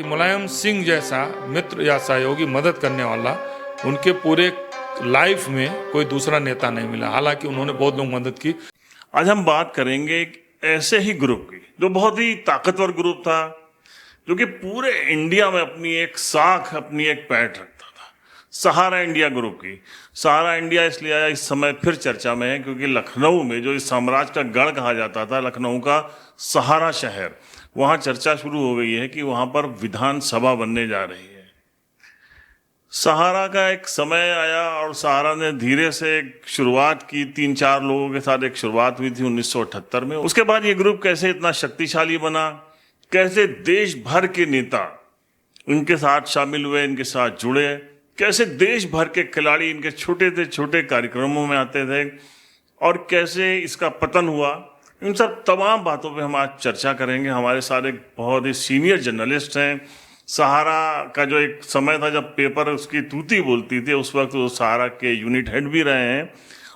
मुलायम सिंह जैसा मित्र या सहयोगी, मदद करने वाला उनके पूरे लाइफ में कोई दूसरा नेता नहीं मिला। हालांकि उन्होंने बहुत लोग मदद की। आज हम बात करेंगे एक ऐसे ही ग्रुप की जो बहुत ही ताकतवर ग्रुप था, जो कि पूरे इंडिया में अपनी एक साख, अपनी एक पैठ रखता था। सहारा इंडिया ग्रुप की। सहारा इंडिया इसलिए आया इस समय फिर चर्चा में है क्योंकि लखनऊ में जो इस साम्राज्य का गढ़ कहा जाता था, लखनऊ का सहारा शहर, वहां चर्चा शुरू हो गई है कि वहां पर विधानसभा बनने जा रही है। सहारा का एक समय आया और सहारा ने धीरे से एक शुरुआत की। 3-4 लोगों के साथ एक शुरुआत हुई थी 1978 में। उसके बाद ये ग्रुप कैसे इतना शक्तिशाली बना, कैसे देश भर के नेता इनके साथ शामिल हुए, इनके साथ जुड़े, कैसे देश भर के खिलाड़ी इनके छोटे से छोटे कार्यक्रमों में आते थे और कैसे इसका पतन हुआ, इन सब तमाम बातों पे हम आज चर्चा करेंगे। हमारे सारे बहुत ही सीनियर जर्नलिस्ट हैं। सहारा का जो एक समय था जब पेपर उसकी तूती बोलती थी, उस वक्त वो सहारा के यूनिट हेड भी रहे हैं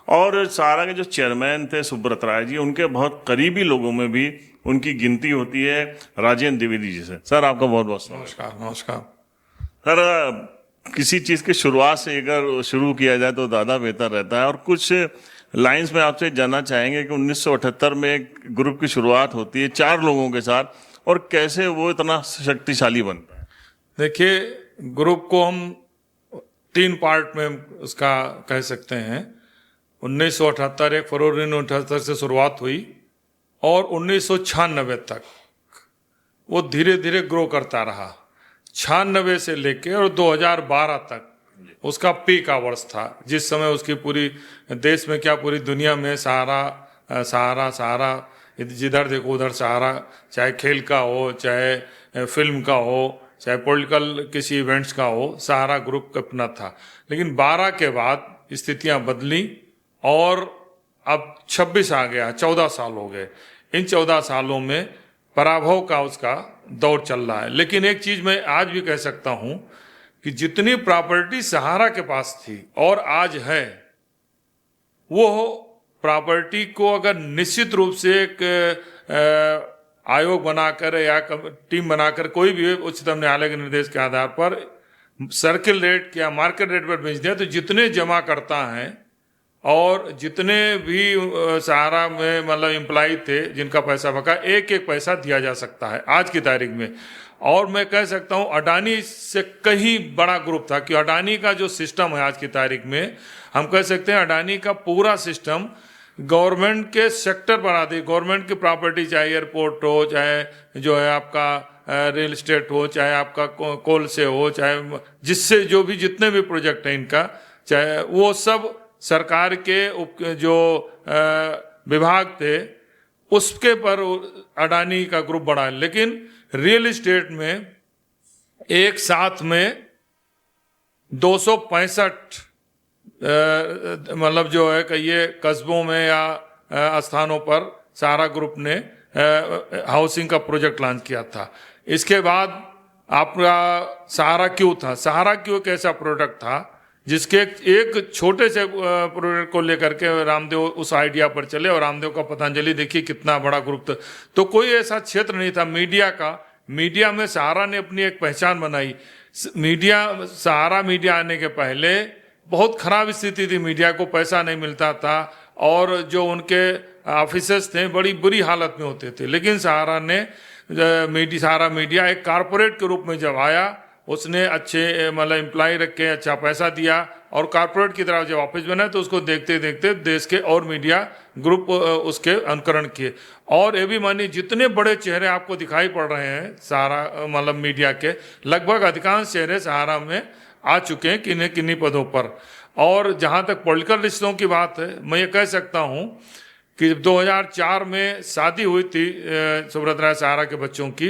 और सहारा के जो चेयरमैन थे सुब्रत राय जी, उनके बहुत करीबी लोगों में भी उनकी गिनती होती है राजेंद्र द्विवेदी जी से। सर आपका बहुत बहुत नमस्कार। नमस्कार सर। किसी चीज़ की शुरुआत से अगर शुरू किया जाए तो ज़्यादा बेहतर रहता है और कुछ लाइंस में आपसे जानना चाहेंगे कि 1978 में एक ग्रुप की शुरुआत होती है 4 लोगों के साथ, और कैसे वो इतना शक्तिशाली बनता है। देखिए, ग्रुप को हम 3 पार्ट में उसका कह सकते हैं। 1978 1 फरवरी 1978 से शुरुआत हुई और 1996 तक वो धीरे धीरे ग्रो करता रहा। 96 से लेके और 2012 तक उसका पीक आवर्स था, जिस समय उसकी पूरी देश में क्या पूरी दुनिया में सहारा जिधर देखो उधर सहारा, चाहे खेल का हो, चाहे फिल्म का हो, चाहे पॉलिटिकल किसी इवेंट्स का हो, सहारा ग्रुप अपना था। लेकिन 12 के बाद स्थितियां बदली और अब 26 आ गया, 14 साल हो गए। इन 14 सालों में पराभव का उसका दौर चल रहा है। लेकिन एक चीज मैं आज भी कह सकता हूं कि जितनी प्रॉपर्टी सहारा के पास थी और आज है, वो प्रॉपर्टी को अगर निश्चित रूप से एक आयोग बनाकर या टीम बनाकर कोई भी उच्चतम न्यायालय के निर्देश के आधार पर सर्किल रेट या मार्केट रेट पर बेच दिया, तो जितने जमा करता है और जितने भी सहारा में मतलब एम्प्लॉय थे जिनका पैसा बका, एक एक पैसा दिया जा सकता है आज की तारीख में। और मैं कह सकता हूं अडानी से कहीं बड़ा ग्रुप था कि अडानी का जो सिस्टम है आज की तारीख में, हम कह सकते हैं अडानी का पूरा सिस्टम गवर्नमेंट के सेक्टर बना दी। गवर्नमेंट की प्रॉपर्टी, चाहे एयरपोर्ट हो, चाहे जो है आपका रियल एस्टेट हो, चाहे आपका कोल से हो, चाहे जिससे जो भी जितने भी प्रोजेक्ट हैं इनका, चाहे वो सब सरकार के जो विभाग थे उसके पर अडानी का ग्रुप बड़ा है। लेकिन रियल एस्टेट में एक साथ में 265 मतलब जो है कहिए कस्बों में या स्थानों पर सहारा ग्रुप ने हाउसिंग का प्रोजेक्ट लॉन्च किया था। इसके बाद आपका सहारा क्यों था, सहारा क्यों एक ऐसा प्रोडक्ट था जिसके एक छोटे से प्रोडक्ट को लेकर के रामदेव उस आइडिया पर चले, और रामदेव का पतंजलि देखिए कितना बड़ा ग्रुप था। तो कोई ऐसा क्षेत्र नहीं था मीडिया का। मीडिया में सहारा ने अपनी एक पहचान बनाई। सहारा मीडिया आने के पहले बहुत खराब स्थिति थी, मीडिया को पैसा नहीं मिलता था और जो उनके ऑफिसर्स थे बड़ी बुरी हालत में होते थे। लेकिन सहारा मीडिया एक कारपोरेट के रूप में जब आया, उसने अच्छे मतलब एम्प्लॉय रखे, अच्छा पैसा दिया और कारपोरेट की तरफ जब ऑफिस बना तो उसको देखते देखते देश के और मीडिया ग्रुप उसके अनुकरण किए। और ये भी मानिए जितने बड़े चेहरे आपको दिखाई पड़ रहे हैं सहारा मतलब मीडिया के, लगभग अधिकांश चेहरे सहारा में आ चुके हैं किन्हीं किन्हीं पदों पर। और जहाँ तक पॉलिटिकल रिश्तों की बात है, मैं ये कह सकता हूँ कि 2004 में शादी हुई थी सुब्रत राय सहारा के बच्चों की,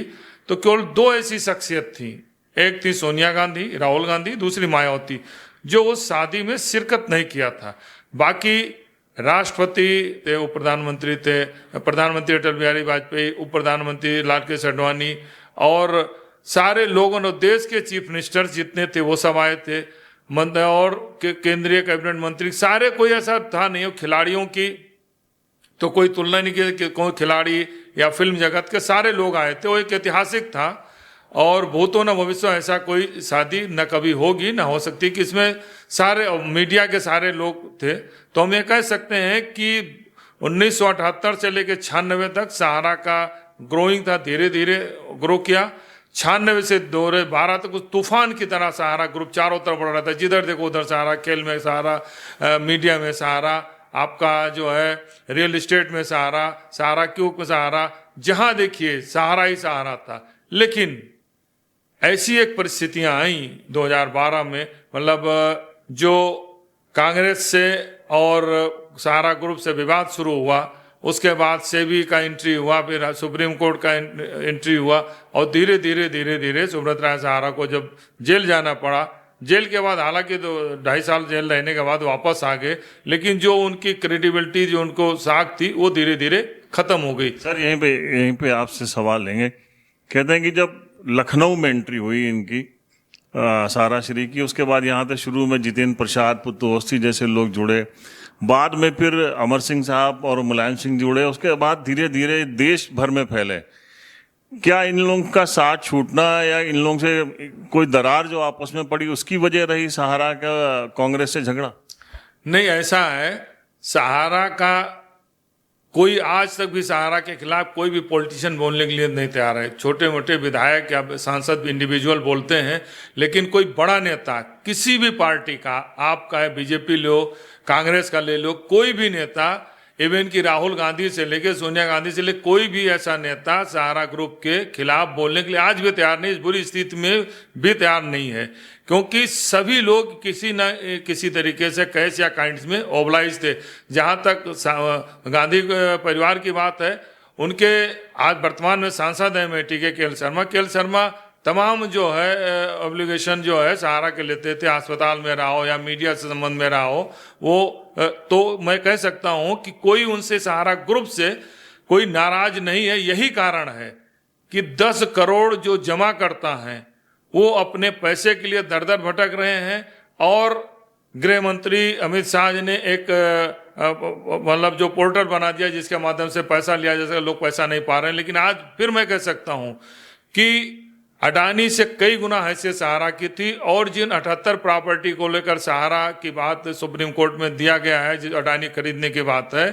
तो केवल 2 ऐसी शख्सियत थी। एक थी सोनिया गांधी, राहुल गांधी, दूसरी मायावती, जो उस शादी में शिरकत नहीं किया था। बाकी राष्ट्रपति थे, उप प्रधानमंत्री थे, प्रधानमंत्री अटल बिहारी वाजपेयी, उप प्रधानमंत्री लालकृष्ण आडवाणी और सारे लोगों ने, देश के चीफ मिनिस्टर जितने थे वो सब आए थे, और केंद्रीय कैबिनेट मंत्री सारे, कोई ऐसा था नहीं। खिलाड़ियों की तो कोई तुलना नहीं की, कोई खिलाड़ी या फिल्म जगत के सारे लोग आए थे। वो एक ऐतिहासिक था और भूतो न भविष्य ऐसा कोई शादी न कभी होगी न हो सकती, कि इसमें सारे मीडिया के सारे लोग थे। तो हम ये कह सकते हैं कि 1978 से लेकर 96 तक सहारा का ग्रोइंग था, धीरे धीरे ग्रो किया। 96 से 2012 तक उस तूफान की तरह सहारा ग्रुप चारों तरफ बढ़ रहा था, जिधर देखो उधर सहारा, खेल में सहारा, मीडिया में सहारा, आपका जो है रियल एस्टेट में सहारा, सहारा क्यूब में सहारा, जहां देखिए सहारा ही सहारा था। लेकिन ऐसी एक परिस्थितियां आई 2012 में, मतलब जो कांग्रेस से और सहारा ग्रुप से विवाद शुरू हुआ, उसके बाद सेबी का एंट्री हुआ, फिर सुप्रीम कोर्ट का एंट्री हुआ, और धीरे धीरे धीरे धीरे सुब्रत राय सहारा को जब जेल जाना पड़ा, जेल के बाद हालांकि 2.5 साल जेल रहने के बाद वापस आ गए, लेकिन जो उनकी क्रेडिबिलिटी, जो उनको साख थी, वो धीरे धीरे खत्म हो गई। सर यहीं पे आपसे सवाल लेंगे। कहते हैं कि जब लखनऊ में एंट्री हुई इनकी सहारा श्री की, उसके बाद यहाँ पे शुरू में जितेंद्र प्रसाद, पुत्तू अवस्थी जैसे लोग जुड़े, बाद में फिर अमर सिंह साहब और मुलायम सिंह जुड़े, उसके बाद धीरे धीरे देश भर में फैले। क्या इन लोगों का साथ छूटना या इन लोगों से कोई दरार जो आपस में पड़ी उसकी वजह रही सहारा का कांग्रेस से झगड़ा? नहीं, ऐसा है, सहारा का कोई आज तक भी सहारा के खिलाफ कोई भी पॉलिटिशियन बोलने के लिए नहीं तैयार है। छोटे मोटे विधायक या सांसद इंडिविजुअल बोलते हैं, लेकिन कोई बड़ा नेता किसी भी पार्टी का, आपका बीजेपी लो, कांग्रेस का ले लो, कोई भी नेता, इवन कि राहुल गांधी से लेके सोनिया गांधी से लेके कोई भी ऐसा नेता सहारा ग्रुप के खिलाफ बोलने के लिए आज भी तैयार नहीं, इस बुरी स्थिति में भी तैयार नहीं है, क्योंकि सभी लोग किसी न किसी तरीके से कैश या काइंड्स में ओबलाइज थे। जहां तक गांधी परिवार की बात है, उनके आज वर्तमान में सांसद हैं एमआईटी के के एल शर्मा तमाम जो है ऑब्लिगेशन जो है सहारा के लेते थे, अस्पताल में रहा हो या मीडिया से संबंध में रहा हो, वो तो मैं कह सकता हूं कि कोई उनसे सहारा ग्रुप से कोई नाराज नहीं है। यही कारण है कि 10 करोड़ जो जमा करता है वो अपने पैसे के लिए दर दर भटक रहे हैं। और गृह मंत्री अमित शाह जी ने एक मतलब जो पोर्टल बना दिया जिसके माध्यम से पैसा लिया जा सके, लोग पैसा नहीं पा रहे हैं। लेकिन आज फिर मैं कह सकता हूं कि अडानी से कई गुना हैसियत सहारा की थी, और जिन 78 प्रॉपर्टी को लेकर सहारा की बात सुप्रीम कोर्ट में दिया गया है, जो अडानी खरीदने की बात है,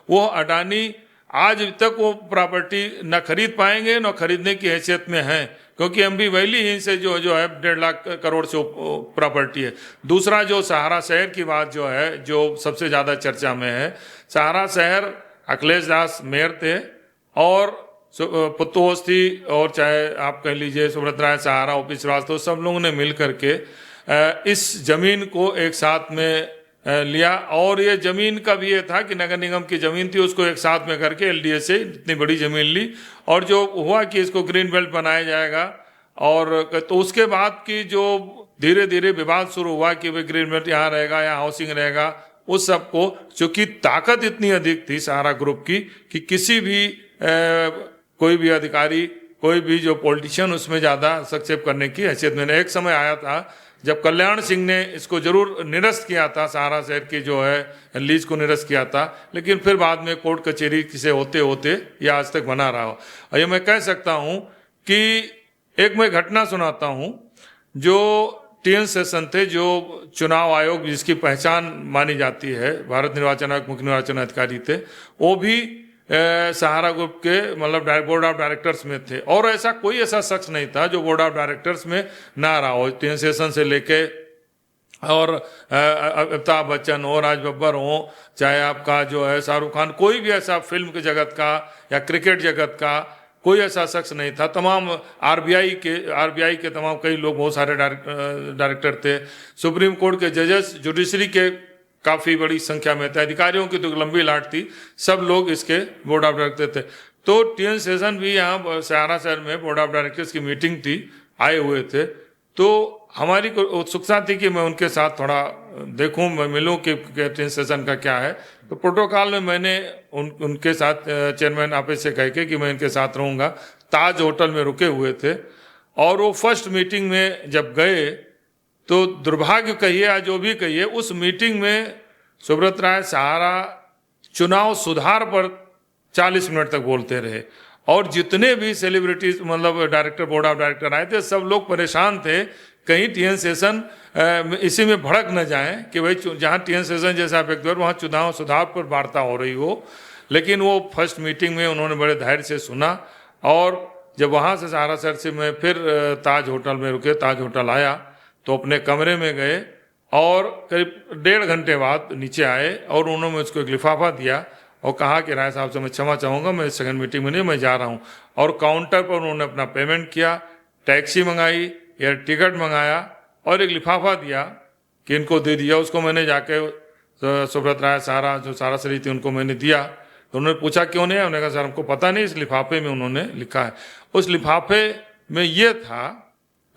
वो अडानी आज तक वो प्रॉपर्टी न खरीद पाएंगे न खरीदने की हैसियत में है, क्योंकि एमबी वैली ही से जो है 1.5 लाख करोड़ से प्रॉपर्टी है। दूसरा जो सहारा शहर की बात जो है, जो सबसे ज्यादा चर्चा में है, सहारा शहर अखिलेश दास मेयर थे, और पुत्तू अवस्थी और चाहे आप कह लीजिए सुब्रत राय सहारा, ओपी श्रीवास्तव, सब लोगों ने मिल करके इस जमीन को एक साथ में लिया। और ये जमीन का भी ये था कि नगर निगम की जमीन थी, उसको एक साथ में करके एलडीए से इतनी बड़ी जमीन ली, और जो हुआ कि इसको ग्रीन बेल्ट बनाया जाएगा। और तो उसके बाद की जो धीरे धीरे विवाद शुरू हुआ कि वे ग्रीन बेल्ट यहाँ रहेगा या हाउसिंग रहेगा, उस सबको, चूंकि ताकत इतनी अधिक थी सहारा ग्रुप की कि किसी भी कोई भी अधिकारी, कोई भी जो पॉलिटिशियन उसमें ज्यादा हस्तक्षेप करने की हैसियत में नहीं। एक समय आया था जब कल्याण सिंह ने इसको जरूर निरस्त किया था, सहारा शहर की जो है लीज को निरस्त किया था, लेकिन फिर बाद में कोर्ट कचहरी से होते होते ये आज तक बना रहा हो। और ये मैं कह सकता हूं कि एक मैं घटना सुनाता हूं, जो टीएन सेशन थे, जो चुनाव आयोग जिसकी पहचान मानी जाती है, भारत निर्वाचन आयोग मुख्य निर्वाचन अधिकारी थे, वो भी सहारा ग्रुप के मतलब बोर्ड ऑफ डायरेक्टर्स में थे। और ऐसा कोई ऐसा शख्स नहीं था जो बोर्ड ऑफ डायरेक्टर्स में ना रहा हो, टीएन सेशन से लेके और अमिताभ बच्चन हो, राज बब्बर हो, चाहे आपका जो है शाहरुख खान, कोई भी ऐसा फिल्म के जगत का या क्रिकेट जगत का कोई ऐसा शख्स नहीं था। तमाम आरबीआई के तमाम कई लोग, बहुत सारे डायरेक्टर थे, सुप्रीम कोर्ट के जजेस, जुडिशरी के काफी बड़ी संख्या में थे, अधिकारियों की तो लंबी लाट थी, सब लोग इसके बोर्ड ऑफ डायरेक्टर थे। तो टीएन सेशन भी यहाँ सहारा शहर में बोर्ड ऑफ डायरेक्टर्स की मीटिंग थी, आए हुए थे। तो हमारी उत्सुकता थी कि मैं उनके साथ थोड़ा देखूं, मैं मिलूं कि टीएन सेशन का क्या है। तो प्रोटोकॉल में मैंने उनके साथ चेयरमैन ऑफिस से कह के कि मैं इनके साथ रहूंगा, ताज होटल में रुके हुए थे। और वो फर्स्ट मीटिंग में जब गए तो दुर्भाग्य कहिए या जो भी कहिए, उस मीटिंग में सुब्रत राय सहारा चुनाव सुधार पर 40 मिनट तक बोलते रहे। और जितने भी सेलिब्रिटीज मतलब डायरेक्टर, बोर्ड ऑफ डायरेक्टर आए थे, सब लोग परेशान थे कहीं टीएन शेषन इसी में भड़क न जाए कि भाई जहाँ टीएन शेषन जैसा व्यक्ति हो वहाँ चुनाव सुधार पर वार्ता हो रही हो। लेकिन वो फर्स्ट मीटिंग में उन्होंने बड़े धैर्य से सुना, और जब वहाँ से सहारा शहर से मैं फिर ताज होटल में रुके, ताज होटल आया तो अपने कमरे में गए और करीब 1.5 घंटे बाद नीचे आए और उन्होंने मुझको एक लिफाफा दिया और कहा कि राय साहब से मैं क्षमा चाहूँगा, मैं सेकंड मीटिंग में नहीं, मैं जा रहा हूँ। और काउंटर पर उन्होंने अपना पेमेंट किया, टैक्सी मंगाई, एयर टिकट मंगाया और एक लिफाफा दिया कि इनको दे दिया। उसको मैंने जाके सुब्रत राय सहारा जो सहारा से रही थी उनको मैंने दिया। तो उन्होंने पूछा क्यों नहीं है, उन्होंने कहा सर हमको पता नहीं, इस लिफाफे में उन्होंने लिखा है। उस लिफाफे में ये था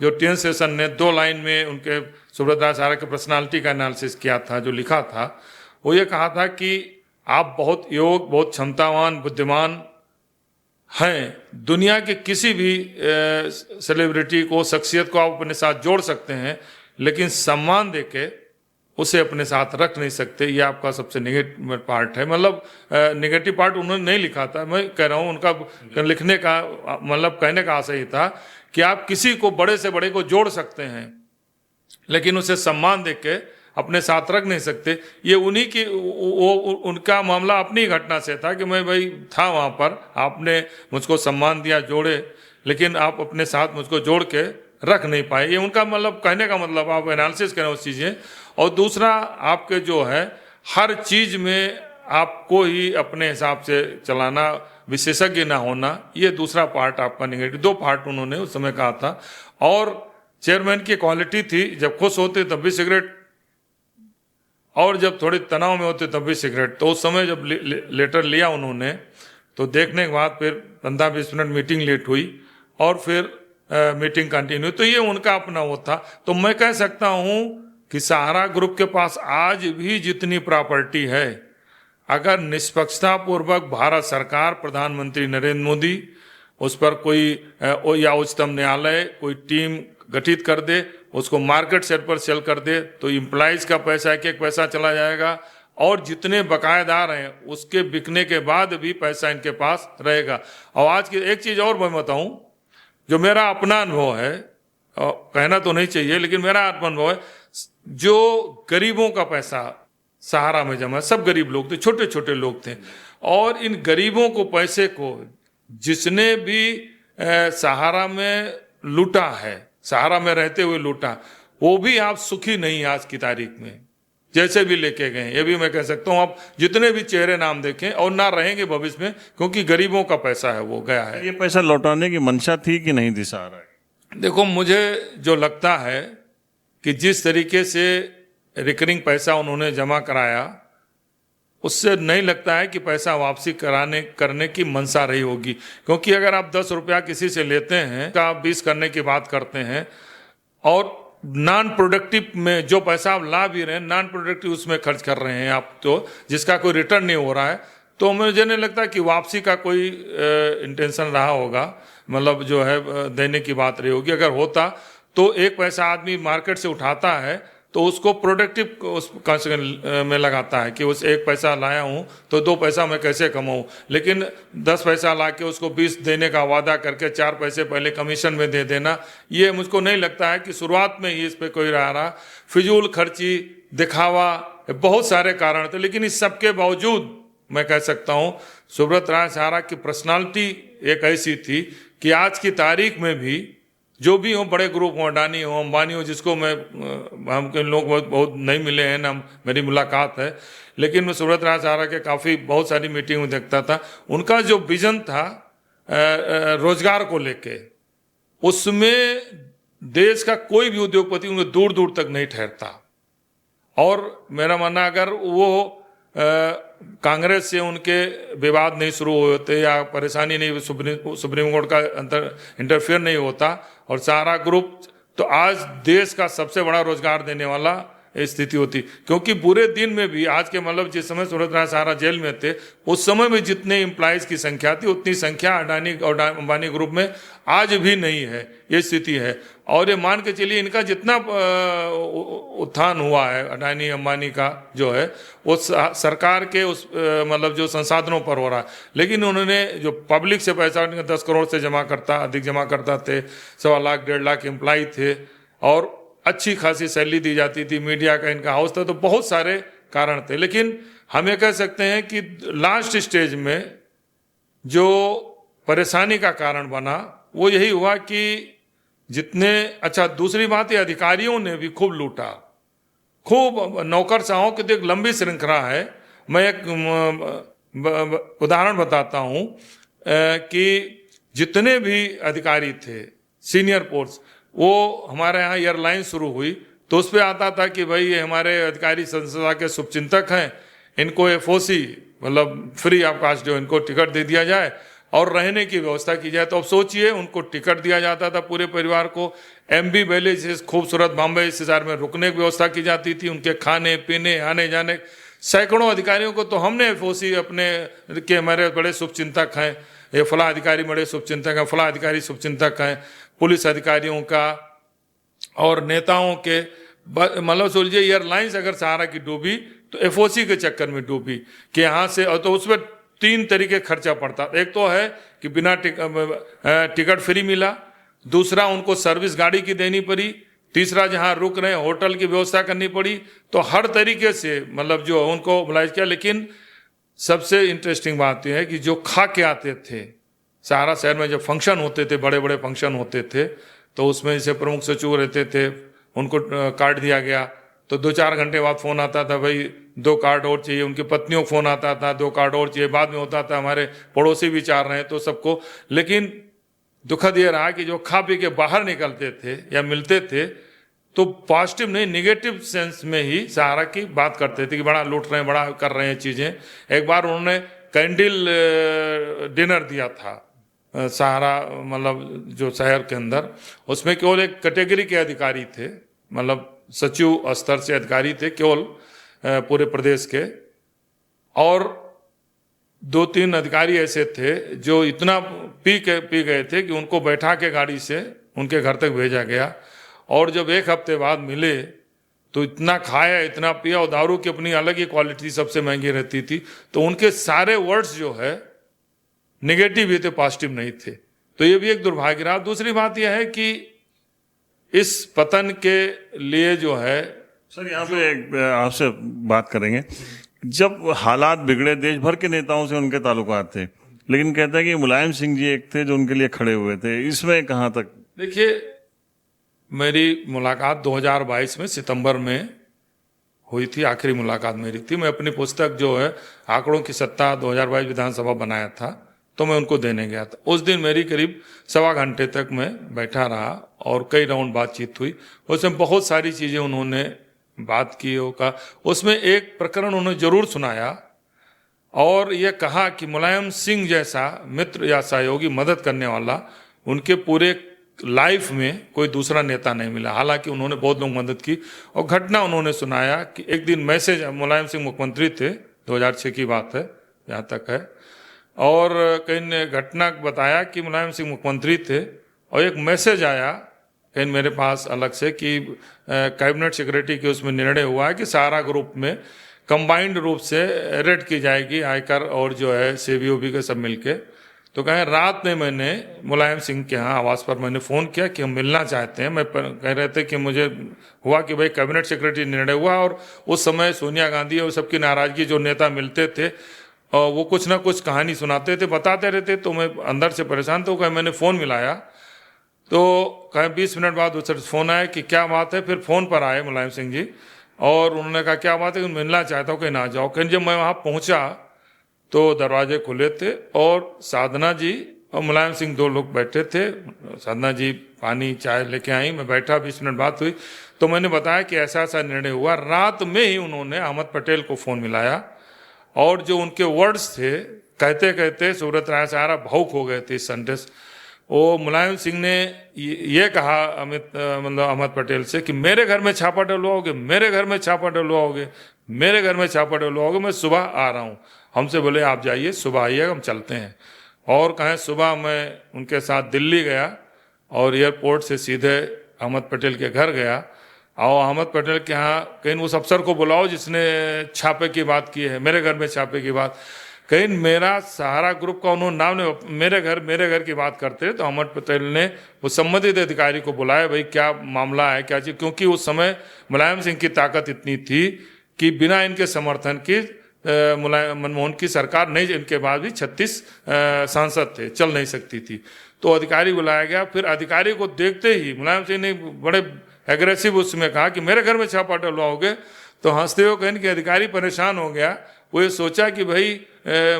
जो टीएन शेषन ने 2 लाइन में उनके सुब्रत राय सहारा के पर्सनालिटी का एनालिसिस किया था, जो लिखा था वो ये कहा था कि आप बहुत योग्य, बहुत क्षमतावान, बुद्धिमान हैं, दुनिया के किसी भी सेलिब्रिटी को, शख्सियत को आप अपने साथ जोड़ सकते हैं, लेकिन सम्मान देके उसे अपने साथ रख नहीं सकते। ये आपका सबसे नेगेटिव पार्ट है। मतलब नेगेटिव पार्ट उन्होंने नहीं लिखा था, मैं कह रहा हूँ उनका लिखने का मतलब कहने का आशय था कि आप किसी को, बड़े से बड़े को जोड़ सकते हैं, लेकिन उसे सम्मान देके अपने साथ रख नहीं सकते। ये उन्हीं की उनका मामला अपनी घटना से था कि मैं भाई था वहाँ पर, आपने मुझको सम्मान दिया, जोड़े, लेकिन आप अपने साथ मुझको जोड़ के रख नहीं पाए। ये उनका मतलब कहने का मतलब, आप एनालिसिस करें उस चीज़ें। और दूसरा आपके जो है हर चीज़ में आपको ही अपने हिसाब से चलाना, विशेषज्ञ ना होना, ये दूसरा पार्ट आपका नेगेटिव। 2 पार्ट उन्होंने उस समय कहा था। और चेयरमैन की क्वालिटी थी, जब खुश होते तब भी सिगरेट और जब थोड़े तनाव में होते तब भी सिगरेट। तो उस समय जब लेटर लिया उन्होंने तो देखने के बाद फिर 15-20 मिनट मीटिंग लेट हुई और फिर मीटिंग कंटिन्यू। तो ये उनका अपना वो था। तो मैं कह सकता हूँ कि सहारा ग्रुप के पास आज भी जितनी प्रॉपर्टी है, अगर निष्पक्षता पूर्वक भारत सरकार, प्रधानमंत्री नरेंद्र मोदी उस पर कोई या उच्चतम न्यायालय कोई टीम गठित कर दे, उसको मार्केट सेट पर सेल कर दे, तो इम्प्लाइज का पैसा एक पैसा चला जाएगा और जितने बकायेदार हैं उसके बिकने के बाद भी पैसा इनके पास रहेगा। और आज की एक चीज और मैं बताऊं, जो मेरा अपना अनुभव है, कहना तो नहीं चाहिए लेकिन मेरा अपना अनुभव है, जो गरीबों का पैसा सहारा में जमा, सब गरीब लोग थे, छोटे छोटे लोग थे, और इन गरीबों को पैसे को जिसने भी सहारा में लूटा है, सहारा में रहते हुए लूटा, वो भी आप सुखी नहीं आज की तारीख में, जैसे भी लेके गए। ये भी मैं कह सकता हूँ, आप जितने भी चेहरे नाम देखें और ना रहेंगे भविष्य में, क्योंकि गरीबों का पैसा है वो गया है। ये पैसा लौटाने की मंशा थी कि नहीं थी सहारा? देखो, मुझे जो लगता है कि जिस तरीके से रिकरिंग पैसा उन्होंने जमा कराया, उससे नहीं लगता है कि पैसा वापसी करने की मंशा रही होगी। क्योंकि अगर आप 10 रुपया किसी से लेते हैं का 20 करने की बात करते हैं, और नॉन प्रोडक्टिव में जो पैसा आप ला भी रहे हैं, नॉन प्रोडक्टिव उसमें खर्च कर रहे हैं आप, तो जिसका कोई रिटर्न नहीं हो रहा है, तो मुझे नहीं लगता कि वापसी का कोई इंटेंशन रहा होगा, मतलब जो है देने की बात रही होगी। अगर होता तो एक पैसा आदमी मार्केट से उठाता है तो उसको प्रोडक्टिव उस में लगाता है कि उस 1 पैसा लाया हूं तो 2 पैसा मैं कैसे कमाऊं। लेकिन 10 पैसा ला के उसको 20 देने का वादा करके 4 पैसे पहले कमीशन में दे देना, ये मुझको नहीं लगता है कि शुरुआत में ही इस पे कोई रहा। फिजूल खर्ची, दिखावा, बहुत सारे कारण थे। लेकिन इस सब के बावजूद मैं कह सकता हूं सुब्रत राय सहारा की पर्सनालिटी एक ऐसी थी कि आज की तारीख में भी जो भी हो, बड़े ग्रुप हो, अडानी हो, अंबानी हो, जिसको हम लोग बहुत नहीं मिले हैं ना, मेरी मुलाकात है, लेकिन मैं सुब्रत राय सहारा के बहुत सारी मीटिंग में देखता था। उनका जो विजन था रोजगार को लेके, उसमें देश का कोई भी उद्योगपति उन्हें दूर दूर तक नहीं ठहरता। और मेरा मानना, अगर वो कांग्रेस से उनके विवाद नहीं शुरू होते या परेशानी नहीं, सुप्रीम कोर्ट का इंटरफेयर नहीं होता, और सहारा ग्रुप तो आज देश का सबसे बड़ा रोजगार देने वाला स्थिति होती, क्योंकि पूरे दिन में भी आज के मतलब जिस समय सूरत राय सहारा जेल में थे उस समय में जितने एम्प्लॉइज की संख्या थी उतनी संख्या अडानी और अंबानी ग्रुप में आज भी नहीं है, ये स्थिति है। और ये मान के चलिए इनका जितना उत्थान हुआ है अडानी अंबानी का जो है वो सरकार के उस मतलब जो संसाधनों पर हो रहा है, लेकिन उन्होंने जो पब्लिक से पैसा 10 करोड़ से अधिक जमा करता थे, 1.25 लाख 1.5 लाख एम्प्लॉय थे और अच्छी खासी सैलरी दी जाती थी, मीडिया का इनका हाउस था, तो बहुत सारे कारण थे। लेकिन हम ये कह सकते हैं कि लास्ट स्टेज में जो परेशानी का कारण बना वो यही हुआ कि जितने अच्छा दूसरी बात ये अधिकारियों ने भी खूब लूटा, खूब नौकरशाहों की तो एक लंबी श्रृंखला है। मैं एक उदाहरण बताता हूं कि जितने भी अधिकारी थे सीनियर पोस्ट, वो हमारे यहाँ एयरलाइन शुरू हुई तो उस पर आता था कि भाई ये हमारे अधिकारी संस्था के शुभचिंतक हैं, इनको एफओसी मतलब फ्री ऑफ कास्ट जो इनको टिकट दे दिया जाए और रहने की व्यवस्था की जाए। तो अब सोचिए उनको टिकट दिया जाता था पूरे परिवार को, एमबी वैली से खूबसूरत बॉम्बे शहर में रुकने की व्यवस्था की जाती थी, उनके खाने पीने आने जाने। सैकड़ों अधिकारियों को तो हमने एफओसी अपने के हमारे बड़े शुभचिंतक हैं, ये फला अधिकारी बड़े शुभचिंतक हैं, फला अधिकारी शुभचिंतक हैं, पुलिस अधिकारियों का और नेताओं के मतलब सोचिए एयरलाइंस अगर सहारा की डूबी तो एफओसी के चक्कर में डूबी कि यहाँ से, और तो उसमें 3 तरीके खर्चा पड़ता। एक तो है कि बिना टिकट फ्री मिला, दूसरा उनको सर्विस गाड़ी की देनी पड़ी, तीसरा जहाँ रुक रहे होटल की व्यवस्था करनी पड़ी। तो हर तरीके से मतलब जो उनको मोबाइज किया। लेकिन सबसे इंटरेस्टिंग बात यह है कि जो खा के आते थे सहारा शहर में, जब फंक्शन होते थे, बड़े बड़े फंक्शन होते थे, तो उसमें जैसे प्रमुख सचिव रहते थे उनको कार्ड दिया गया तो 2-4 घंटे बाद फोन आता था, भाई 2 कार्ड और चाहिए। उनकी पत्नियों को फोन आता था 2 कार्ड और चाहिए। बाद में होता था हमारे पड़ोसी भी चाह रहे हैं तो सबको। लेकिन दुखद ये रहा कि जो खा पी के बाहर निकलते थे या मिलते थे तो पॉजिटिव नहीं निगेटिव सेंस में ही सहारा की बात करते थे कि बड़ा लूट रहे हैं, बड़ा कर रहे हैं चीजें। एक बार उन्होंने कैंडल डिनर दिया था सहारा मतलब जो शहर के अंदर, उसमें केवल एक कैटेगरी के अधिकारी थे, मतलब सचिव स्तर से अधिकारी थे केवल पूरे प्रदेश के, और 2-3 अधिकारी ऐसे थे जो इतना पी गए थे कि उनको बैठा के गाड़ी से उनके घर तक भेजा गया। और जब 1 हफ्ते बाद मिले तो इतना खाया, इतना पिया, और दारू की अपनी अलग ही क्वालिटी सबसे महंगी रहती थी। तो उनके सारे वर्ड्स जो है नेगेटिव ही थे, पॉजिटिव नहीं थे। तो ये भी एक दुर्भाग्य रहा। दूसरी बात यह है कि इस पतन के लिए जो है सर, यहाँ पे आपसे बात करेंगे, जब हालात बिगड़े देश भर के नेताओं से उनके ताल्लुकात थे, लेकिन कहते हैं कि मुलायम सिंह जी एक थे जो उनके लिए खड़े हुए थे, इसमें कहाँ तक? देखिए, मेरी मुलाकात 2022 में सितंबर में हुई थी, आखिरी मुलाकात मेरी थी। मैं अपनी पुस्तक जो है आंकड़ों की सत्ता 2022 विधानसभा बनाया था तो मैं उनको देने गया था। उस दिन मेरी करीब 1.25 घंटे तक मैं बैठा रहा और कई राउंड बातचीत हुई। उसमें बहुत सारी चीजें उन्होंने बात की होगा। उसमें एक प्रकरण उन्होंने जरूर सुनाया और यह कहा कि मुलायम सिंह जैसा मित्र या सहयोगी, मदद करने वाला उनके पूरे लाइफ में कोई दूसरा नेता नहीं मिला। हालांकि उन्होंने बहुत लोग मदद की। और घटना उन्होंने सुनाया कि एक दिन मैसेज, मुलायम सिंह मुख्यमंत्री थे, 2006 की बात है यहाँ तक है, और कहीं ने घटना बताया कि मुलायम सिंह मुख्यमंत्री थे और एक मैसेज आया कहीं मेरे पास अलग से कि कैबिनेट सेक्रेटरी के उसमें निर्णय हुआ है कि सहारा ग्रुप में कंबाइंड रूप से रेड की जाएगी, आयकर और जो है सीबीओबी के सब मिलके। तो कहें रात में मैंने मुलायम सिंह के यहाँ आवास पर मैंने फ़ोन किया कि हम मिलना चाहते हैं। मैं कह रहे थे कि मुझे हुआ कि भाई कैबिनेट सेक्रेटरी निर्णय हुआ, और उस समय सोनिया गांधी और सबकी नाराज़गी, जो नेता मिलते थे और वो कुछ ना कुछ कहानी सुनाते थे, बताते रहते, तो मैं अंदर से परेशान। तो कहीं मैंने फ़ोन मिलाया तो कहीं 20 मिनट बाद दूसरा फ़ोन आया कि क्या बात है। फिर फ़ोन पर आए मुलायम सिंह जी और उन्होंने कहा क्या बात है कि मिलना चाहता हूँ, कहीं ना जाओ। कहीं जब मैं वहाँ पहुँचा तो दरवाजे खुले थे और साधना जी और मुलायम सिंह 2 लोग बैठे थे। साधना जी पानी चाय लेके आई, मैं बैठा, 20 मिनट बात हुई तो मैंने बताया कि ऐसा ऐसा निर्णय हुआ। रात में ही उन्होंने अहमद पटेल को फ़ोन मिलाया और जो उनके वर्ड्स थे, कहते कहते सूरत राय सहारा भावुक हो गए थे इस सेंटेंस। वो मुलायम सिंह ने ये कहा अहमद पटेल से कि मेरे घर में छापा डलवाओगे, मेरे घर में छापा डलवाओगे, मेरे घर में छापा डलवाओगे, मैं सुबह आ रहा हूँ। हमसे बोले आप जाइए, सुबह आइएगा, हम चलते हैं। और कहें सुबह मैं उनके साथ दिल्ली गया और एयरपोर्ट से सीधे अहमद पटेल के घर गया। और अहमद पटेल के यहाँ कहीं उस अफसर को बुलाओ जिसने छापे की बात की है, मेरे घर में छापे की बात। कहीं मेरा सहारा ग्रुप का उन्होंने नाम नहीं, मेरे घर की बात करते। तो अहमद पटेल ने वो संबंधित अधिकारी को बुलाया, भाई क्या मामला है, क्या चीज, क्योंकि उस समय मुलायम सिंह की ताकत इतनी थी कि बिना इनके समर्थन की मनमोहन की सरकार नहीं, इनके बाद भी 36 सांसद थे, चल नहीं सकती थी। तो अधिकारी बुलाया गया। फिर अधिकारी को देखते ही मुलायम सिंह ने बड़े एग्रेसिव उसमें कहा कि मेरे घर में छापा डलवाओगे। तो हंसते हुए कहने कि अधिकारी परेशान हो गया। वो ये सोचा कि भाई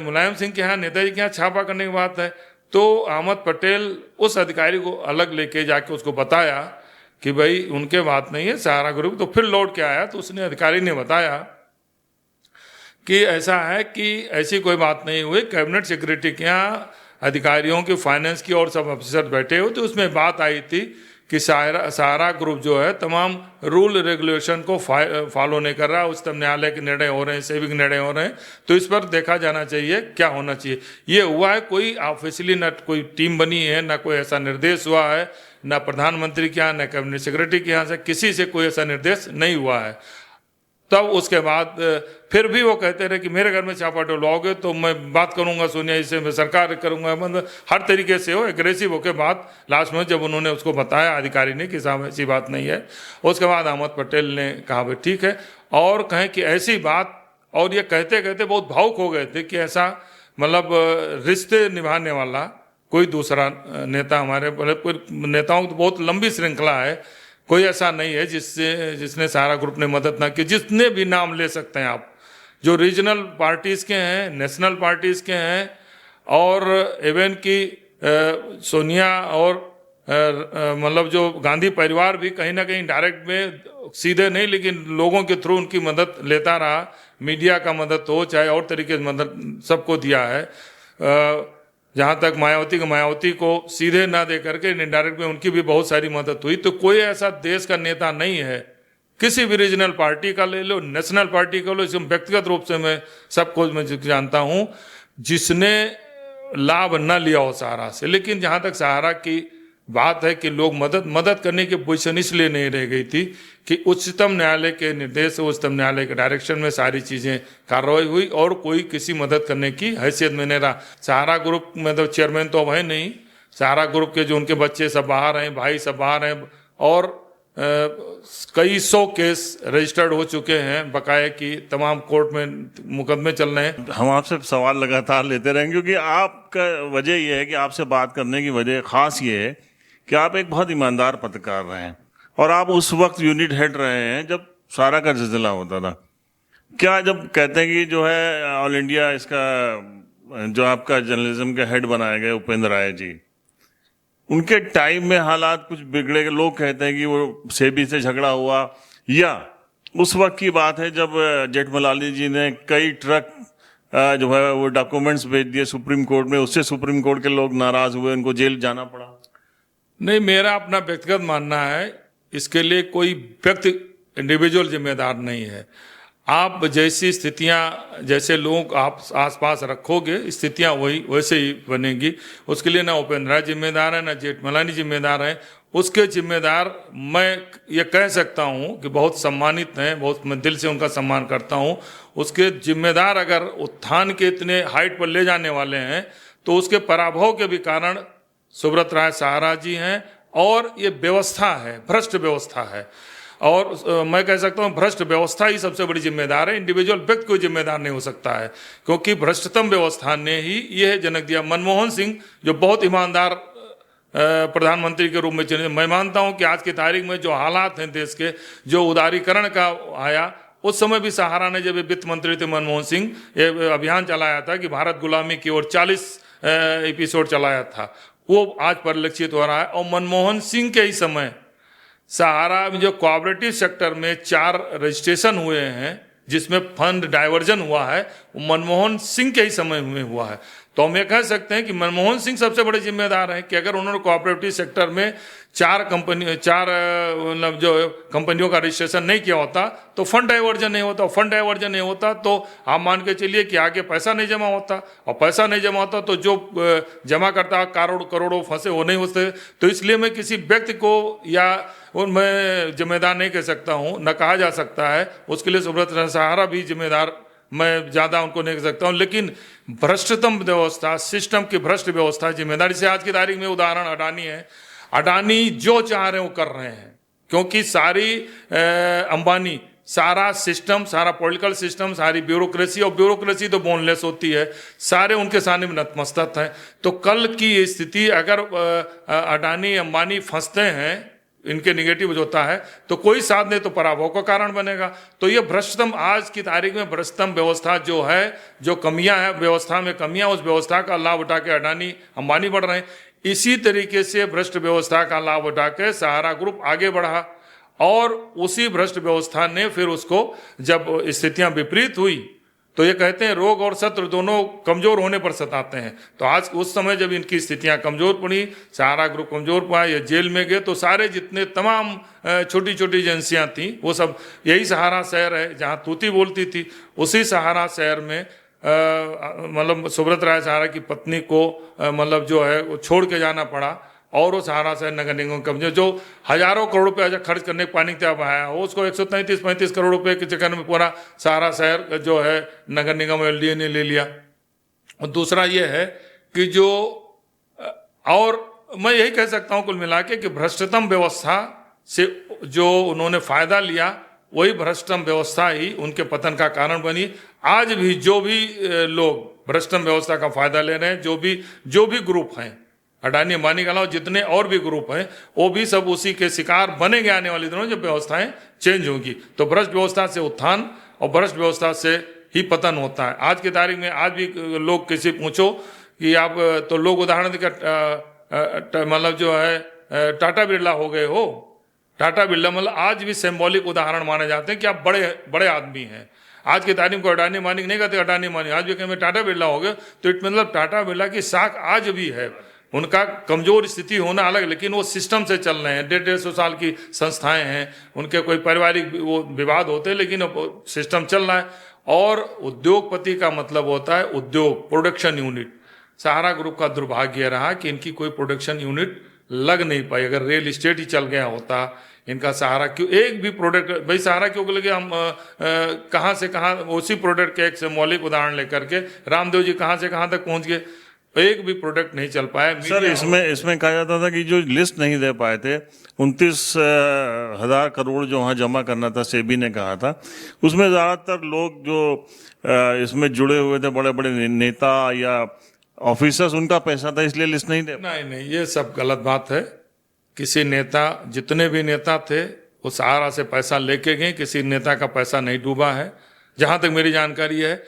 मुलायम सिंह के यहाँ, नेताजी के यहाँ छापा करने की बात है। तो अहमद पटेल उस अधिकारी को अलग लेके जाके उसको बताया कि भाई उनके बात नहीं है, सहारा ग्रुप। तो फिर लौट के आया तो उसने अधिकारी ने बताया कि ऐसा है कि ऐसी कोई बात नहीं हुई, कैबिनेट सेक्रेटरी के यहाँ अधिकारियों की, फाइनेंस की और सब ऑफिसर बैठे हो, तो उसमें बात आई थी कि सहारा ग्रुप जो है तमाम रूल रेगुलेशन को फॉलो नहीं कर रहा, उच्चतम न्यायालय के निर्णय हो रहे हैं, सेविक निर्णय हो रहे हैं, तो इस पर देखा जाना चाहिए क्या होना चाहिए। ये हुआ है, कोई ऑफिशियली न कोई टीम बनी है, ना कोई ऐसा निर्देश हुआ है, ना प्रधानमंत्री के यहाँ, ना कैबिनेट सेक्रेटरी के यहाँ से किसी से कोई ऐसा निर्देश नहीं हुआ है। तब उसके बाद फिर भी वो कहते रहे कि मेरे घर में छापा डलवाओगे तो मैं बात करूंगा सोनिया जी से, मैं सरकार करूंगा, मतलब हर तरीके से हो एग्रेसिव होके बात। लास्ट में जब उन्होंने उसको बताया अधिकारी ने कि साहब ऐसी बात नहीं है, उसके बाद अहमद पटेल ने कहा भाई ठीक है, और कहें कि ऐसी बात, और ये कहते कहते बहुत भावुक हो गए थे कि ऐसा मतलब रिश्ते निभाने वाला कोई दूसरा नेता हमारे, मतलब नेताओं की तो बहुत लंबी श्रृंखला है, कोई ऐसा नहीं है जिसने सहारा ग्रुप ने मदद ना की। जितने भी नाम ले सकते हैं आप, जो रीजनल पार्टीज के हैं, नेशनल पार्टीज के हैं, और इवन की सोनिया और मतलब जो गांधी परिवार भी कहीं ना कहीं डायरेक्ट में, सीधे नहीं, लेकिन लोगों के थ्रू उनकी मदद लेता रहा। मीडिया का मदद हो चाहे और तरीके से मदद सबको दिया है। जहाँ तक मायावती को सीधे ना दे करके इनडायरेक्ट में उनकी भी बहुत सारी मदद हुई। तो कोई ऐसा देश का नेता नहीं है, किसी भी रीजनल पार्टी का ले लो, नेशनल पार्टी का लो, इसमें व्यक्तिगत रूप से मैं सबको मैं जानता हूँ जिसने लाभ न लिया हो सहारा से। लेकिन जहाँ तक सहारा की बात है कि लोग मदद करने की पोजीशन इसलिए नहीं रह गई थी कि उच्चतम न्यायालय के निर्देश, उच्चतम न्यायालय के डायरेक्शन में सारी चीजें कार्रवाई हुई और कोई किसी मदद करने की हैसियत में नहीं रहा। सहारा ग्रुप में तो चेयरमैन तो अब है नहीं, सहारा ग्रुप के जो उनके बच्चे सब बाहर हैं, भाई सब बाहर हैं, और कई 100 केस रजिस्टर्ड हो चुके हैं बकाये की, तमाम कोर्ट में मुकदमे चल रहे हैं। हम आपसे सवाल लगातार लेते रहेंगे क्योंकि आपका वजह यह है कि आपसे बात करने की वजह खास ये है कि आप एक बहुत ईमानदार पत्रकार रहे हैं और आप उस वक्त यूनिट हेड रहे हैं जब सारा का जिलजिला होता था। क्या जब कहते हैं कि जो है ऑल इंडिया इसका जो आपका जर्नलिज्म के हेड बनाए गए उपेंद्र राय जी, उनके टाइम में हालात कुछ बिगड़े, लोग कहते हैं कि वो सेबी से झगड़ा हुआ, या उस वक्त की बात है जब जेठमलानी जी ने कई ट्रक जो है वो डॉक्यूमेंट्स भेज दिए सुप्रीम कोर्ट में, उससे सुप्रीम कोर्ट के लोग नाराज हुए, उनको जेल जाना पड़ा। नहीं, मेरा अपना व्यक्तिगत मानना है, इसके लिए कोई व्यक्ति इंडिविजुअल जिम्मेदार नहीं है। आप जैसी स्थितियां, जैसे लोग आप आसपास रखोगे, स्थितियां वही वैसे ही बनेगी। उसके लिए ना उपेंद्र राय जिम्मेदार है, ना जेठमलानी जिम्मेदार है। उसके जिम्मेदार मैं ये कह सकता हूं कि बहुत सम्मानित हैं, बहुत मैं दिल से उनका सम्मान करता हूं। उसके जिम्मेदार अगर उत्थान के इतने हाइट पर ले जाने वाले हैं तो उसके पराभव के भी कारण सुब्रत राय सहारा जी हैं, और ये व्यवस्था है, भ्रष्ट व्यवस्था है। और मैं कह सकता हूँ भ्रष्ट व्यवस्था ही सबसे बड़ी जिम्मेदार है, इंडिविजुअल व्यक्ति कोई जिम्मेदार नहीं हो सकता है, क्योंकि भ्रष्टतम व्यवस्था ने ही यह जनक दिया। मनमोहन सिंह जो बहुत ईमानदार प्रधानमंत्री के रूप में चुने, मैं मानता हूं कि आज की तारीख में जो हालात हैं देश के, जो उदारीकरण का आया, उस समय भी सहारा ने, जब वित्त मंत्री थे मनमोहन सिंह, ये अभियान चलाया था कि भारत गुलामी की ओर 40 एपिसोड चलाया था, वो आज परिलक्षित हो रहा है। और मनमोहन सिंह के ही समय सहारा में जो कोऑपरेटिव सेक्टर में 4 रजिस्ट्रेशन हुए हैं, जिसमें फंड डाइवर्जन हुआ है वो मनमोहन सिंह के ही समय में हुआ है। तो हम ये कह सकते हैं कि मनमोहन सिंह सबसे बड़े जिम्मेदार हैं कि अगर उन्होंने कोऑपरेटिव सेक्टर में चार मतलब जो कंपनियों का रजिस्ट्रेशन नहीं किया होता तो फंड डाइवर्जन नहीं होता, फंड डाइवर्जन नहीं होता तो आप मान के चलिए कि आगे पैसा नहीं जमा होता, और पैसा नहीं जमा होता तो जो जमा करता करोड़ों फंसे वो नहीं होते। तो इसलिए मैं किसी व्यक्ति को या मैं जिम्मेदार नहीं कह सकता हूँ, न कहा जा सकता है, उसके लिए सुब्रत सहारा भी जिम्मेदार, मैं ज़्यादा उनको नहीं कह सकता हूँ। लेकिन भ्रष्टतम व्यवस्था, सिस्टम की भ्रष्ट व्यवस्था जिम्मेदारी से आज की तारीख में उदाहरण अडानी है। अडानी जो चाह रहे हैं वो कर रहे हैं, क्योंकि सारी अंबानी, सारा सिस्टम, सारा पॉलिटिकल सिस्टम, सारी ब्यूरोक्रेसी, और ब्यूरोक्रेसी तो बोनलेस होती है, सारे उनके सामने में नतमस्तक हैं। तो कल की स्थिति अगर अडानी अंबानी फंसते हैं, इनके निगेटिव होता है, तो कोई साथ नहीं तो पराभव का कारण बनेगा। तो ये भ्रष्टतम, आज की तारीख में भ्रष्टतम व्यवस्था जो है, जो कमियां है व्यवस्था में, कमियां, उस व्यवस्था का लाभ उठा के अडानी अंबानी बढ़ रहे हैं। इसी तरीके से भ्रष्ट व्यवस्था का लाभ उठा के सहारा ग्रुप आगे बढ़ा, और उसी भ्रष्ट व्यवस्था ने फिर उसको, जब स्थितियां विपरीत हुई, तो ये कहते हैं रोग और शत्रु दोनों कमजोर होने पर सताते हैं। तो आज उस समय जब इनकी स्थितियां कमजोर पड़ी, सहारा ग्रुप कमजोर पड़ा, ये जेल में गए, तो सारे जितने तमाम छोटी छोटी एजेंसियां थी वो सब, यही सहारा शहर है जहां तूती बोलती थी, उसी सहारा शहर में मतलब सुब्रत राय सहारा की पत्नी को मतलब जो है वो छोड़ के जाना पड़ा, और वो सहारा शहर नगर निगम कमजोर, जो हजारों करोड़ रुपए खर्च करने के पानी त्याग आया हो, उसको 135 करोड़ रुपए के चक्कर में पूरा सहारा शहर जो है नगर निगम एलडीए ने ले लिया। और दूसरा ये है कि जो, और मैं यही कह सकता हूं कुल मिला के कि भ्रष्टतम व्यवस्था से जो उन्होंने फायदा लिया, वही भ्रष्टतम व्यवस्था ही उनके पतन का कारण बनी। आज भी जो भी लोग भ्रष्टतम व्यवस्था का फायदा ले रहे हैं, जो भी ग्रुप हैं, अडानी अंबानी के अलावा जितने और भी ग्रुप हैं, वो भी सब उसी के शिकार बनेंगे आने वाले दिनों जब व्यवस्थाएं चेंज होंगी। तो भ्रष्ट व्यवस्था से उत्थान और भ्रष्ट व्यवस्था से ही पतन होता है। आज की तारीख में आज भी लोग किसी पूछो कि आप, तो लोग उदाहरण देकर मतलब जो है टाटा बिरला हो गए हो, टाटा बिरला मतलब आज भी सिंबॉलिक उदाहरण माने जाते हैं कि आप बड़े बड़े आदमी हैं। आज की तारीख को अडानी अंबानी नहीं कहते, अडानी अंबानी आज भी कहें टाटा बिरला हो गए, तो इट मतलब टाटा बिरला की साख आज भी है। उनका कमजोर स्थिति होना अलग, लेकिन वो सिस्टम से चल रहे हैं। 150 साल की संस्थाएं हैं, उनके कोई पारिवारिक वो विवाद होते हैं, लेकिन सिस्टम चल रहा है। और उद्योगपति का मतलब होता है उद्योग, प्रोडक्शन यूनिट। सहारा ग्रुप का दुर्भाग्य रहा कि इनकी कोई प्रोडक्शन यूनिट लग नहीं पाई। अगर रियल इस्टेट ही चल गया होता, इनका सहारा क्यों एक भी प्रोडक्ट, भाई सहारा क्यों लगे, हम कहाँ से कहाँ, उसी प्रोडक्ट के एक से मौलिक उदाहरण लेकर के रामदेव जी कहाँ से कहाँ तक पहुंच गए, एक भी प्रोडक्ट नहीं चल पाया। सर इसमें कहा जाता था कि जो लिस्ट नहीं दे पाए थे, 29,000 करोड़ जो वहाँ जमा करना था, सेबी ने कहा था, उसमें ज़्यादातर लोग जो इसमें जुड़े हुए थे, बड़े बड़े नेता या ऑफिसर्स, उनका पैसा था, इसलिए लिस्ट नहीं दे। नहीं, ये सब गलत बात है। किसी नेता, जितने भी नेता थे वो सहारा से पैसा लेके गए, किसी नेता का पैसा नहीं डूबा है। जहां तक मेरी जानकारी है,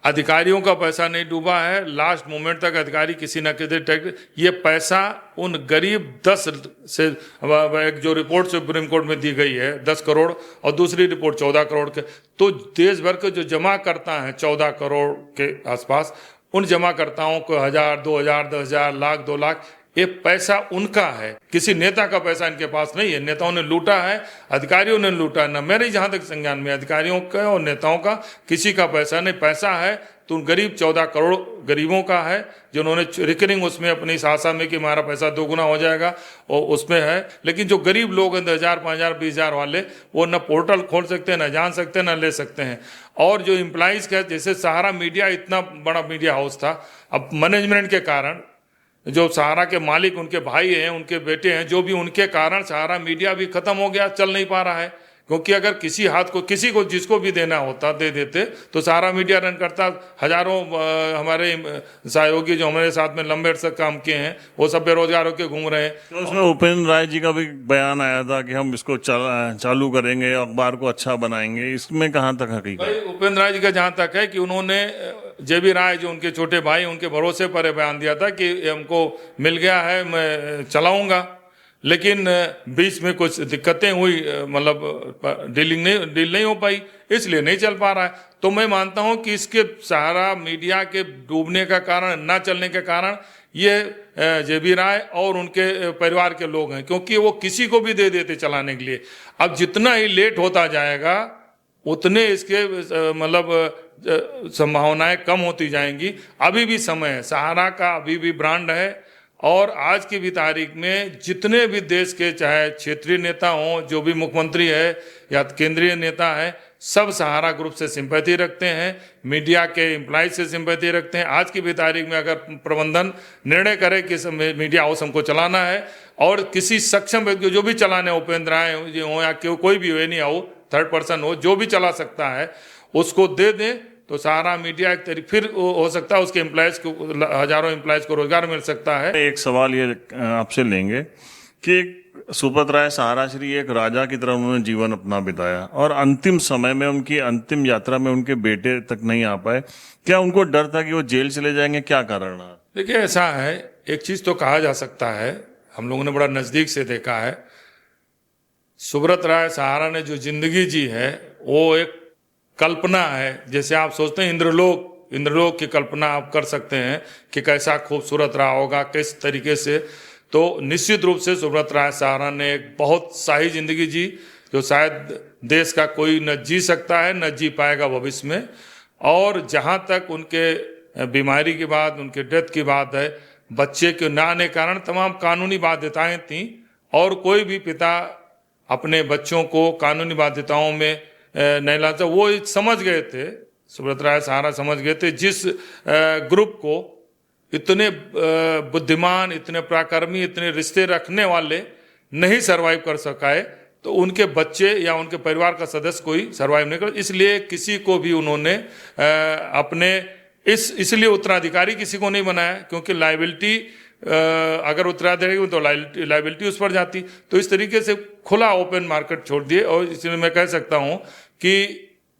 अधिकारियों का पैसा नहीं डूबा है। लास्ट मोमेंट तक अधिकारी किसी न किसी टैक्स, ये पैसा उन गरीब 10 से, एक जो रिपोर्ट सुप्रीम कोर्ट में दी गई है 10 करोड़ और दूसरी रिपोर्ट 14 करोड़ के, तो देश भर के जो जमा करता है 14 करोड़ के आसपास, उन जमाकर्ताओं को 1000, 2000, 10,000, लाख, 2 लाख, ये पैसा उनका है, किसी नेता का पैसा इनके पास नहीं है। नेताओं ने लूटा है, अधिकारियों ने लूटा है। न मेरे जहां तक संज्ञान में अधिकारियों का और नेताओं का किसी का पैसा नहीं। पैसा है तो उन गरीब 14 करोड़ गरीबों का है, जिन्होंने रिकरिंग उसमें अपनी आशा में कि हमारा पैसा 2 गुना हो जाएगा और उसमें है। लेकिन जो गरीब लोग हैं 10,000, 5,000, 20,000 वाले, वो न पोर्टल खोल सकते हैं, न जान सकते हैं, न ले सकते हैं। और जो एम्प्लॉइज का, जैसे सहारा मीडिया इतना बड़ा मीडिया हाउस था, अब मैनेजमेंट के कारण, जो सहारा के मालिक उनके भाई हैं, उनके बेटे हैं, जो भी, उनके कारण सहारा मीडिया भी खत्म हो गया, चल नहीं पा रहा है। क्योंकि अगर किसी हाथ को, किसी को, जिसको भी देना होता दे देते, तो सहारा मीडिया रन करता। हजारों हमारे सहयोगी जो हमारे साथ में लंबे अरसे काम किए हैं, वो सब बेरोजगार होकर घूम रहे हैं। तो उसमें उपेंद्र राय जी का भी बयान आया था कि हम इसको चालू करेंगे, अखबार को अच्छा बनाएंगे। इसमें कहाँ तक हकीकत? उपेंद्र राय जी का जहाँ तक है कि उन्होंने जेबी राय, जो उनके छोटे भाई, उनके भरोसे पर बयान दिया था कि हमको मिल गया है, मैं चलाऊंगा। लेकिन बीच में कुछ दिक्कतें हुई, मतलब डील नहीं हो पाई, इसलिए नहीं चल पा रहा है। तो मैं मानता हूं कि इसके सहारा मीडिया के डूबने का कारण, ना चलने के कारण ये जेबी राय और उनके परिवार के लोग हैं, क्योंकि वो किसी को भी दे देते चलाने के लिए। अब जितना ही लेट होता जाएगा उतने इसके संभावनाएं कम होती जाएंगी। अभी भी समय है, सहारा का अभी भी ब्रांड है, और आज की भी तारीख में जितने भी देश के चाहे क्षेत्रीय नेता हों, जो भी मुख्यमंत्री है या केंद्रीय नेता है, सब सहारा ग्रुप से सिंपैथी रखते हैं, मीडिया के एम्प्लॉय से सिंपैथी रखते हैं। आज की भी तारीख में अगर प्रबंधन निर्णय करे कि मीडिया हाउस हमको चलाना है, और किसी सक्षम व्यक्ति जो भी चलाने, उपेंद्र राय हो या कोई भी हो, नहीं हो, थर्ड पर्सन हो, जो भी चला सकता है उसको दे दें, तो सहारा मीडिया एक तरीके फिर हो सकता है उसके एम्प्लॉयज को, हजारों एम्प्लॉयज को रोजगार मिल सकता है। एक सवाल ये आपसे लेंगे कि सुब्रत राय सहाराश्री एक राजा की तरह उन्होंने जीवन अपना बिताया, और अंतिम समय में, उनकी अंतिम यात्रा में उनके बेटे तक नहीं आ पाए। क्या उनको डर था कि वो जेल चले जाएंगे? क्या कारण रहा? देखिए, ऐसा है, एक चीज तो कहा जा सकता है, हम लोगों ने बड़ा नजदीक से देखा है, सुब्रत राय सहारा ने जो जिंदगी जी है वो एक कल्पना है। जैसे आप सोचते हैं इंद्रलोक की कल्पना आप कर सकते हैं कि कैसा खूबसूरत रहा होगा, किस तरीके से। तो निश्चित रूप से सुब्रत राय सहारा ने एक बहुत शाही जिंदगी जी, जो शायद देश का कोई न जी सकता है, न जी पाएगा भविष्य में। और जहाँ तक उनके बीमारी की बात, उनके डेथ की बात है, बच्चे के न आने कारण तमाम कानूनी बाध्यताएं थीं, और कोई भी पिता अपने बच्चों को कानूनी बाध्यताओं में नहीं लाता। वो समझ गए थे, सुब्रत राय सहारा समझ गए थे, जिस ग्रुप को इतने बुद्धिमान, इतने पराक्रमी, इतने रिश्ते रखने वाले नहीं सरवाइव कर सकाए, तो उनके बच्चे या उनके परिवार का सदस्य कोई सरवाइव नहीं कर, इसलिए किसी को भी उन्होंने अपने इसलिए उत्तराधिकारी किसी को नहीं बनाया, क्योंकि लाइबिलिटी अगर उत्तराधिकारी तो लाइबिलिटी उस पर जाती। तो इस तरीके से खुला ओपन मार्केट छोड़ दिए, और इसलिए मैं कह सकता हूं कि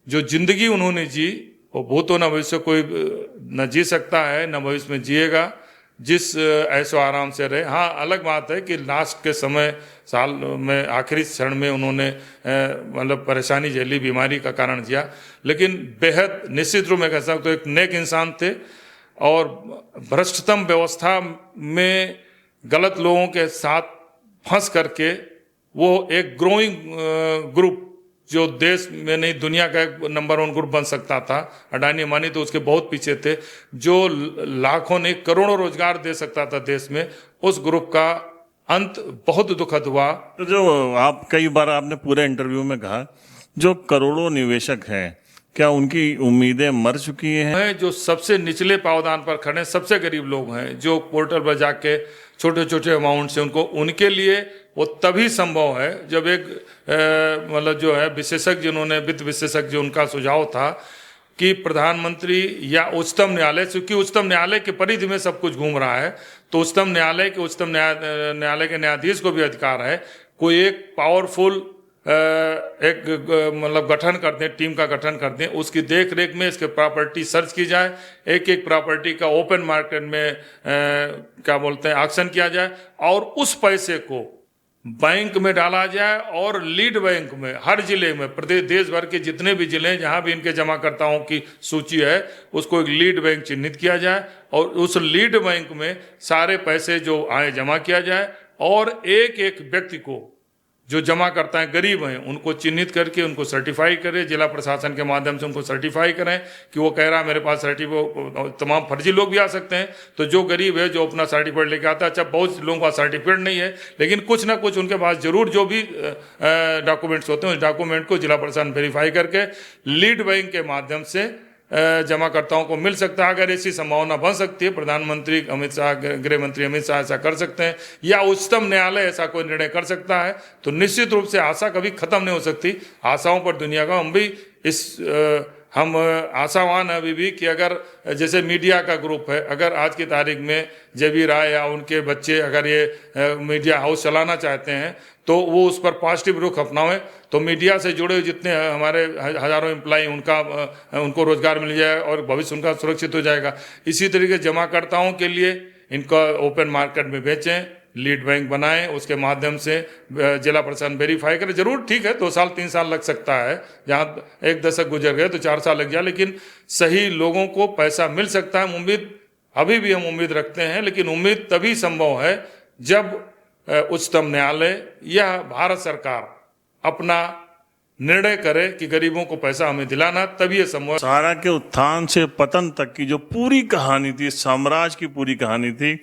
जो जिंदगी उन्होंने जी वो भूत न भविष्य कोई न जी सकता है, न भविष्य में जिएगा, जिस ऐशो आराम से रहे। हाँ, अलग बात है कि लास्ट के समय, साल में आखिरी क्षण में उन्होंने परेशानी झेली, बीमारी का कारण जिया, लेकिन बेहद निश्चित रूप में कह सकता हूं एक नेक इंसान थे। और भ्रष्टतम व्यवस्था में गलत लोगों के साथ फंस करके वो एक ग्रोइंग ग्रुप, जो देश में नहीं दुनिया का एक नंबर 1 ग्रुप बन सकता था, अडानी अंबानी तो उसके बहुत पीछे थे, जो लाखों नहीं करोड़ों रोजगार दे सकता था देश में, उस ग्रुप का अंत बहुत दुखद हुआ। तो जो आप कई बार आपने पूरे इंटरव्यू में कहा, जो करोड़ों निवेशक हैं, क्या उनकी उम्मीदें मर चुकी हैं? जो सबसे निचले पावदान पर खड़े, सबसे गरीब लोग हैं, जो पोर्टल पर जाके छोटे छोटे अमाउंट से उनके लिए वो तभी संभव है जब एक जो है विशेषज्ञ, जिन्होंने वित्त विशेषज्ञ, उनका सुझाव था कि प्रधानमंत्री या उच्चतम न्यायालय, क्योंकि उच्चतम न्यायालय की परिधि में सब कुछ घूम रहा है, तो उच्चतम न्यायालय के न्यायाधीश को भी अधिकार है कोई एक पावरफुल एक गठन कर दें, टीम का गठन कर दें, उसकी देख रेख में इसके प्रॉपर्टी सर्च की जाए, एक एक प्रॉपर्टी का ओपन मार्केट में ऑक्शन किया जाए, और उस पैसे को बैंक में डाला जाए, और लीड बैंक में हर जिले में, प्रदेश देश भर के जितने भी जिले हैं जहां भी इनके जमाकर्ताओं की सूची है, उसको एक लीड बैंक चिन्हित किया जाए, और उस लीड बैंक में सारे पैसे जो आए जमा किया जाए, और एक एक व्यक्ति को जो जमा करता है, गरीब हैं, उनको चिन्हित करके उनको सर्टिफाई करें, जिला प्रशासन के माध्यम से उनको सर्टिफाई करें कि वो कह रहा है मेरे पास सर्टिफिकेट। तमाम फर्जी लोग भी आ सकते हैं, तो जो गरीब है जो अपना सर्टिफिकेट लेके आता है, अच्छा बहुत लोगों का सर्टिफिकेट नहीं है, लेकिन कुछ ना कुछ उनके पास जरूर जो भी डॉक्यूमेंट्स होते हैं, उस डॉक्यूमेंट को जिला प्रशासन वेरीफाई करके लीड बैंक के माध्यम से जमाकर्ताओं को मिल सकता है। अगर ऐसी संभावना बन सकती है, प्रधानमंत्री अमित शाह, गृह मंत्री अमित शाह ऐसा कर सकते हैं, या उच्चतम न्यायालय ऐसा कोई निर्णय कर सकता है, तो निश्चित रूप से आशा कभी खत्म नहीं हो सकती। आशाओं पर दुनिया का, हम आशावान अभी भी कि अगर जैसे मीडिया का ग्रुप है, अगर आज की तारीख में जेबी राय या उनके बच्चे अगर ये मीडिया हाउस चलाना चाहते हैं, तो वो उस पर पॉजिटिव रुख अपनाएं, तो मीडिया से जुड़े हुए जितने हमारे हजारों एम्प्लॉय, उनको रोजगार मिल जाए और भविष्य उनका सुरक्षित हो जाएगा। इसी तरीके जमाकर्ताओं के लिए इनका ओपन मार्केट में बेचें, लीड बैंक बनाएं, उसके माध्यम से जिला प्रशासन वेरीफाई करे। जरूर ठीक है 2 साल 3 साल लग सकता है, जहाँ 1 दशक गुजर गए तो 4 साल लग जाए, लेकिन सही लोगों को पैसा मिल सकता है। उम्मीद अभी भी हम उम्मीद रखते हैं, लेकिन उम्मीद तभी संभव है जब उच्चतम न्यायालय या भारत सरकार अपना निर्णय करे कि गरीबों को पैसा हमें दिलाना, तभी ये संभव है। सहारा के उत्थान से पतन तक की जो पूरी कहानी थी, साम्राज्य की पूरी कहानी थी,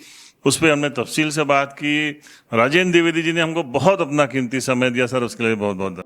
उस पर हमने तफसील से बात की। राजेंद्र द्विवेदी जी ने हमको बहुत अपना कीमती समय दिया सर, उसके लिए बहुत बहुत